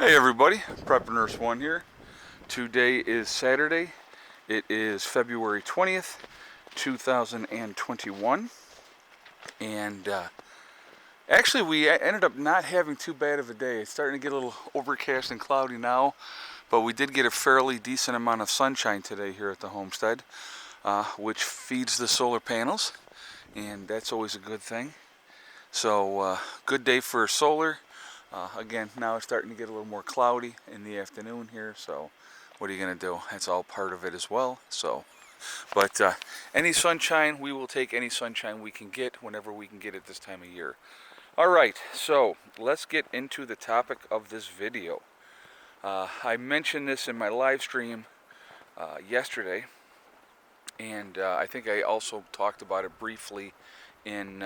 Hey everybody, Prep Nurse One here. Today is Saturday. It is February 20th, 2021. And actually, we ended up not having too bad of a day. It's starting to get a little overcast and cloudy now, but we did get a fairly decent amount of sunshine today here at the homestead, which feeds the solar panels, and that's always a good thing. So, good day for solar. Again, now it's starting to get a little more cloudy in the afternoon here, so what are you going to do? That's all part of it as well. So, but any sunshine, we will take any sunshine we can get whenever we can get it this time of year. All right, so let's get into the topic of this video. I mentioned this in my live stream yesterday, and I think I also talked about it briefly in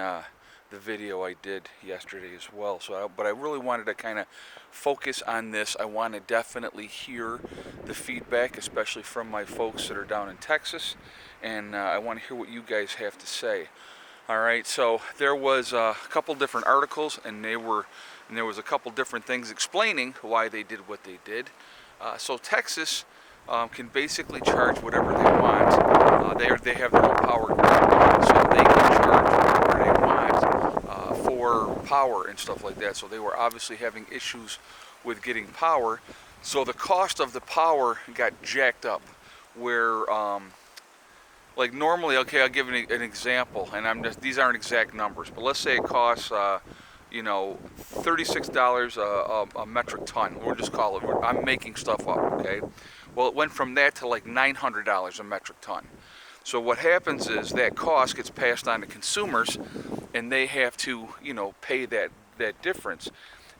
the video I did yesterday as well. But I really wanted to kind of focus on this. I want to definitely hear the feedback, especially from my folks that are down in Texas, and I want to hear what you guys have to say. All right, so there was a couple different articles, and there was a couple different things explaining why they did what they did. So Texas can basically charge whatever they want. They have their own power grid, so they can charge whatever they want for power and stuff like that. So they were obviously having issues with getting power. So the cost of the power got jacked up. Where like normally, okay, I'll give an example, and these aren't exact numbers, but let's say it costs $36 a metric ton. We'll just call it. I'm making stuff up, okay? Well, it went from that to like $900 a metric ton. So what happens is that cost gets passed on to consumers, and they have to, pay that difference.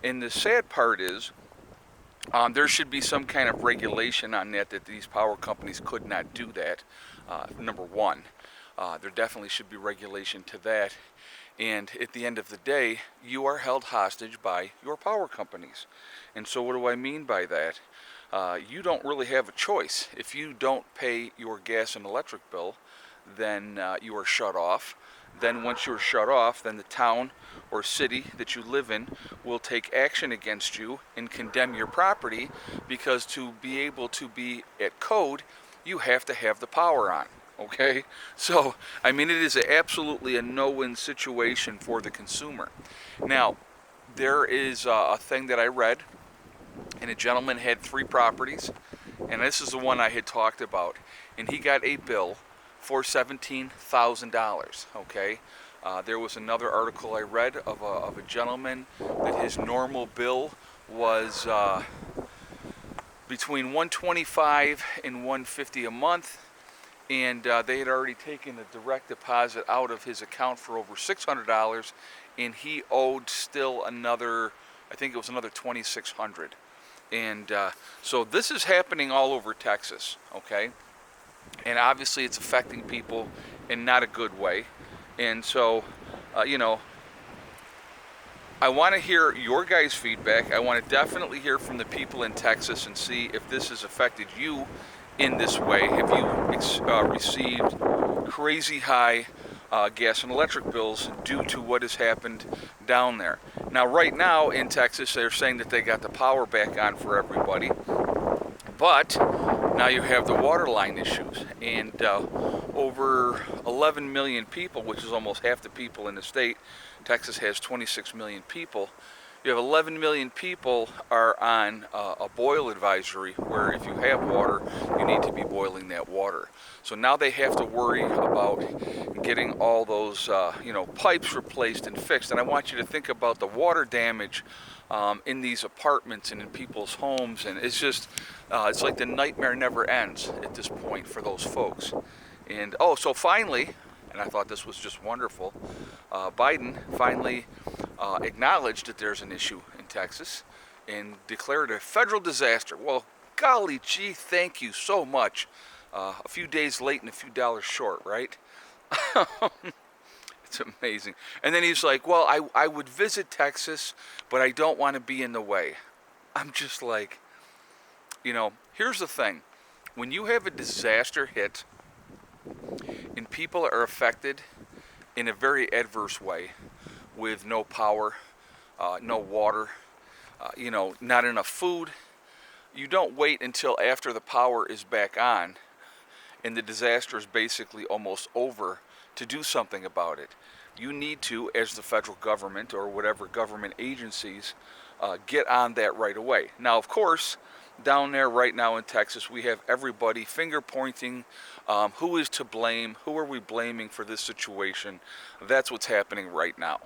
And the sad part is, there should be some kind of regulation on that these power companies could not do that. Number one, there definitely should be regulation to that. And at the end of the day, you are held hostage by your power companies. And so what do I mean by that? You don't really have a choice. If you don't pay your gas and electric bill, then you are shut off. Then once you're shut off, then the town or city that you live in will take action against you and condemn your property, because to be able to be at code, you have to have the power on. Okay? So, I mean, it is absolutely a no-win situation for the consumer. Now, there is a thing that I read, and a gentleman had 3 properties, and this is the one I had talked about, and he got a bill for $17,000. Okay, there was another article I read of a gentleman that his normal bill was between $125 and $150 a month, and they had already taken a direct deposit out of his account for over $600, and he owed still another, I think it was another $2,600. And so this is happening all over Texas, okay? And obviously it's affecting people in not a good way. And so, I want to hear your guys' feedback. I want to definitely hear from the people in Texas and see if this has affected you in this way. Have you received crazy high gas and electric bills due to what has happened down there? Now, right now in Texas, they're saying that they got the power back on for everybody, but now you have the water line issues, and over 11 million people, which is almost half the people in the state. Texas has 26 million people. You have 11 million people are on a boil advisory, where if you have water, you need to be boiling that water. So now they have to worry about getting all those pipes replaced and fixed. And I want you to think about the water damage in these apartments and in people's homes, and it's just it's like the nightmare never ends at this point for those folks. And so finally, and I thought this was just wonderful, Biden finally acknowledged that there's an issue in Texas and declared a federal disaster. Well, golly gee, thank you so much. A few days late and a few dollars short, right? It's amazing. And then he's like, well, I would visit Texas, but I don't want to be in the way. I'm just like, here's the thing. When you have a disaster hit and people are affected in a very adverse way, with no power, no water, not enough food. You don't wait until after the power is back on and the disaster is basically almost over to do something about it. You need to, as the federal government or whatever government agencies, get on that right away. Now, of course, down there right now in Texas, we have everybody finger pointing. Who is to blame? Who are we blaming for this situation? That's what's happening right now.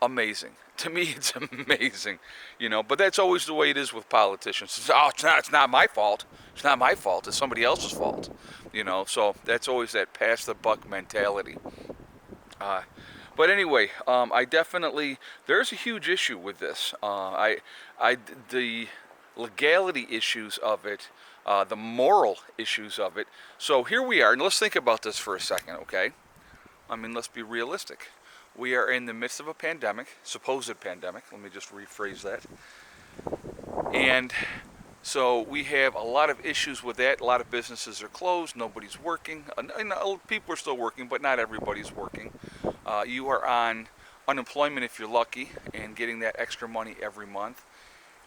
Amazing. To me, it's amazing, but that's always the way it is with politicians. It's not my fault. It's not my fault. It's somebody else's fault, so that's always that pass the buck mentality. But anyway, there's a huge issue with this. The legality issues of it, the moral issues of it. So here we are, and let's think about this for a second, okay? Let's be realistic. We are in the midst of a pandemic, supposed pandemic. Let me just rephrase that. And so we have a lot of issues with that. A lot of businesses are closed. Nobody's working. People are still working, but not everybody's working. You are on unemployment if you're lucky and getting that extra money every month.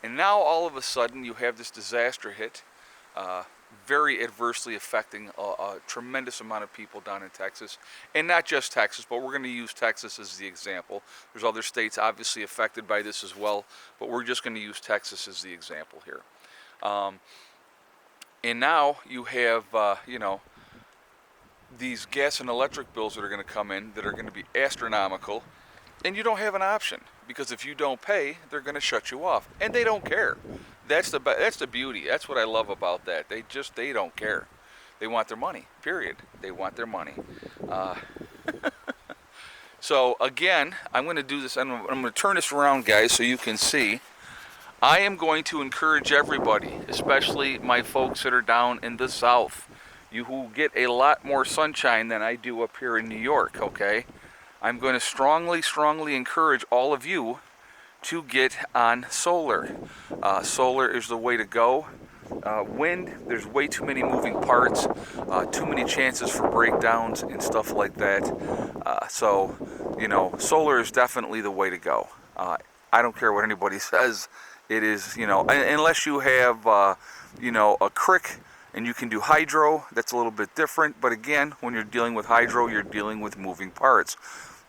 And now all of a sudden you have this disaster hit, very adversely affecting a tremendous amount of people down in Texas. And not just Texas, but we're going to use Texas as the example. There's other states obviously affected by this as well, but we're just going to use Texas as the example here. And now you have, these gas and electric bills that are going to come in that are going to be astronomical, and you don't have an option, because if you don't pay, they're going to shut you off, and they don't care. That's the beauty. That's what I love about that. They don't care. They want their money. Period. They want their money. So again, I'm going to do this. I'm going to turn this around, guys, so you can see. I am going to encourage everybody, especially my folks that are down in the South, you who get a lot more sunshine than I do up here in New York, okay? I'm going to strongly encourage all of you to get on solar. Solar is the way to go. Wind, there's way too many moving parts, too many chances for breakdowns and stuff like that. So, solar is definitely the way to go. I don't care what anybody says. It is, unless you have, a creek and you can do hydro, that's a little bit different. But again, when you're dealing with hydro, you're dealing with moving parts.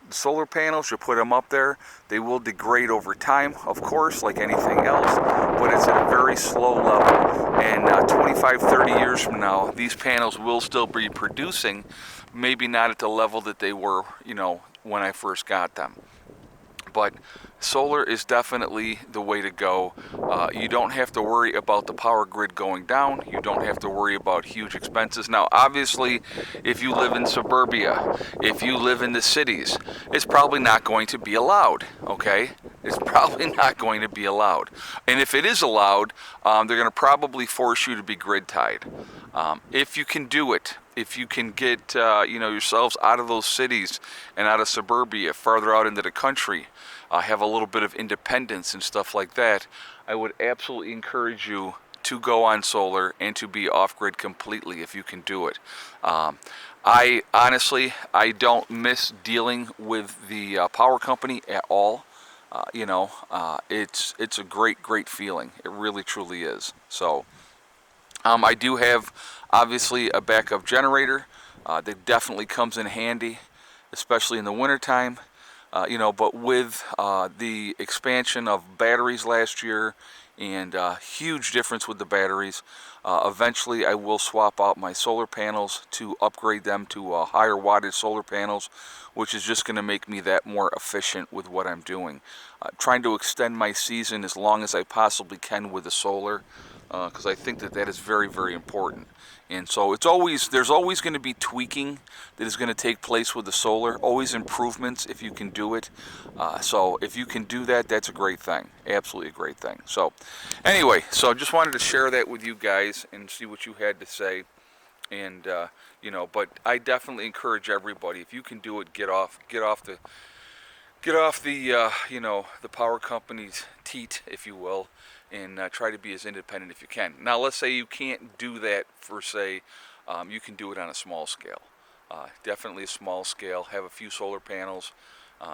The solar panels, you put them up there, they will degrade over time, of course, like anything else, but it's at a very slow level. And 25, 30 years from now, these panels will still be producing, maybe not at the level that they were, when I first got them. But solar is definitely the way to go. You don't have to worry about the power grid going down. You don't have to worry about huge expenses. Now, obviously, if you live in suburbia, if you live in the cities, it's probably not going to be allowed, okay? It's probably not going to be allowed. And if it is allowed, they're going to probably force you to be grid tied. If you can do it, if you can get yourselves out of those cities and out of suburbia, farther out into the country, have a little bit of independence and stuff like that, I would absolutely encourage you to go on solar and to be off-grid completely if you can do it. I honestly don't miss dealing with the power company at all. It's a great feeling. It really truly is. So I do have obviously a backup generator that definitely comes in handy, especially in the wintertime. But with the expansion of batteries last year and huge difference with the batteries, eventually I will swap out my solar panels to upgrade them to higher wattage solar panels, which is just going to make me that more efficient with what I'm doing. Trying to extend my season as long as I possibly can with the solar, because I think that is very important. And so there's always going to be tweaking that is going to take place with the solar, always improvements if you can do it. So if you can do that, that's a great thing, absolutely a great thing. So anyway, so I just wanted to share that with you guys and see what you had to say. And but I definitely encourage everybody, if you can do it, get off the the power company's teat, if you will, and try to be as independent if you can. Now, let's say you can't do that for, say, you can do it on a small scale. Definitely a small scale. Have a few solar panels.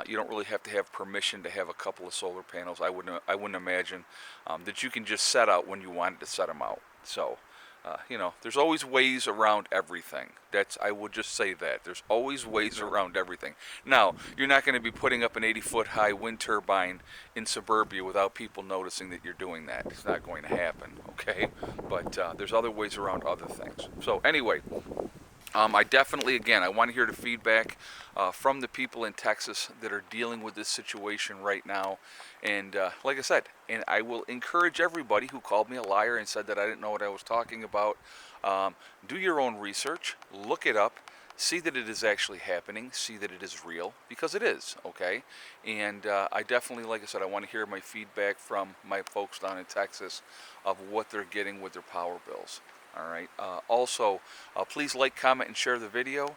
You don't really have to have permission to have a couple of solar panels. I wouldn't imagine that you can just set out when you wanted to set them out. So, there's always ways around everything. I would just say that. There's always ways around everything. Now, you're not going to be putting up an 80-foot high wind turbine in suburbia without people noticing that you're doing that. It's not going to happen, okay? But there's other ways around other things. So anyway, I definitely, again, I want to hear the feedback from the people in Texas that are dealing with this situation right now. And like I said, and I will encourage everybody who called me a liar and said that I didn't know what I was talking about. Do your own research, look it up, see that it is actually happening, see that it is real, because it is, okay? And I definitely, like I said, I want to hear my feedback from my folks down in Texas of what they're getting with their power bills. All right. Also, please like, comment, and share the video.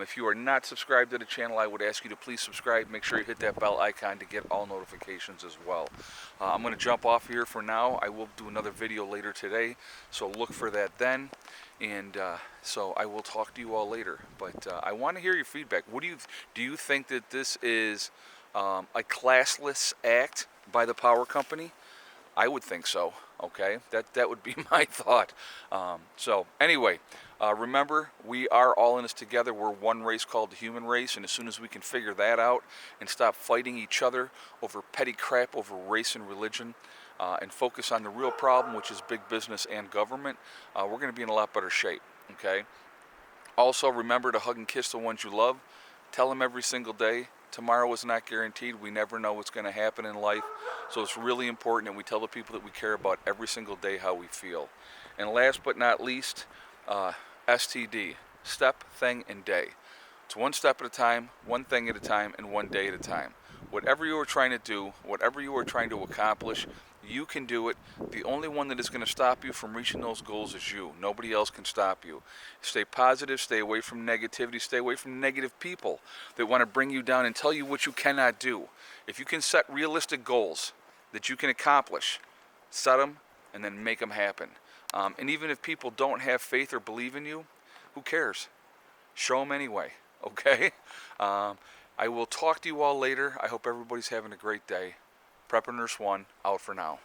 If you are not subscribed to the channel, I would ask you to please subscribe. Make sure you hit that bell icon to get all notifications as well. I'm going to jump off here for now. I will do another video later today, so look for that then. And so I will talk to you all later. But I want to hear your feedback. Do you think that this is a classless act by the power company? I would think so. Okay, that would be my thought. So anyway, remember, we are all in this together. We're one race called the human race, and as soon as we can figure that out and stop fighting each other over petty crap over race and religion, and focus on the real problem, which is big business and government, we're going to be in a lot better shape. Okay. Also, remember to hug and kiss the ones you love. Tell them every single day. Tomorrow is not guaranteed. We never know what's going to happen in life. So it's really important that we tell the people that we care about every single day how we feel. And last but not least, STD, step, thing, and day. It's one step at a time, one thing at a time, and one day at a time. Whatever you are trying to do, whatever you are trying to accomplish, you can do it. The only one that is going to stop you from reaching those goals is you. Nobody else can stop you. Stay positive, stay away from negativity, stay away from negative people that want to bring you down and tell you what you cannot do. If you can set realistic goals that you can accomplish, set them and then make them happen. And even if people don't have faith or believe in you, who cares? Show them anyway, okay? I will talk to you all later. I hope everybody's having a great day. Prepper Nurse 1, out for now.